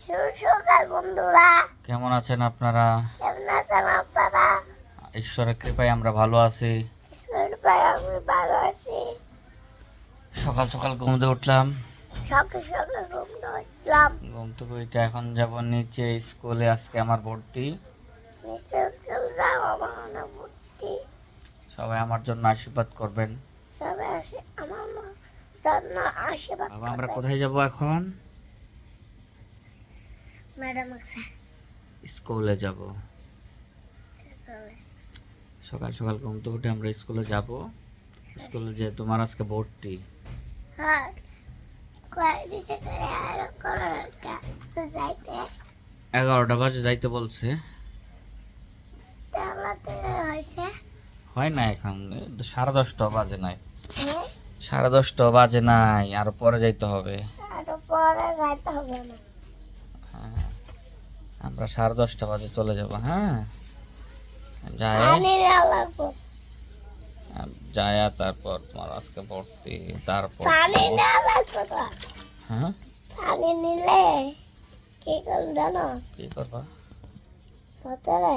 সকাল বন্ধুরা, কেমন আছেন আপনারা? কেমন আছেন আপনারা? ঈশ্বরের কৃপায় আমরা ভালো আছি। ঈশ্বরের পায়ে আমি ভালো আছি। সকাল সকাল ঘুম থেকে উঠলাম। সকাল সকাল ঘুম থেকে উঠলাম। ঘুম থেকে উঠে এখন যাব নিচে স্কুলে। আজকে আমার ভর্তি। নিশ্চয় স্কুল যাও, আমার অনেক ভর্তি। সবাই আমার জন্য আশীর্বাদ করবেন। সবাই আসে আমার জন্য আশীর্বাদ বাবা, আমরা করবেন। কোথায় যাব এখন? ম্যাডাম আছে স্কুলে যাব। স্কুলে। সকাল সকাল ঘুম থেকে উঠে আমরা স্কুলে যাব। স্কুলে যে তোমার আজকে ভর্তি। হ্যাঁ, কয় দিছে করে আর কোনো যাইতে 11টা বাজে যাইতে বলছে। আমাদের হয়েছে। হয় না, এখন 10:30 বাজে নাই। হ্যাঁ, 10:30 বাজে নাই, আর পরে যাইতে হবে। আরো পরে যাইতে হবে না। হ্যাঁ, আমরা 10:30 বাজে চলে যাব। হ্যাঁ, যায় পানি নেওয়া লাগবে। যায়া তারপর তোমার আজকে ভর্তি। তারপর পানি নেওয়া লাগবে তো। হ্যাঁ, পানি নিলে কি করবে জানো? কি করবা? বোতলে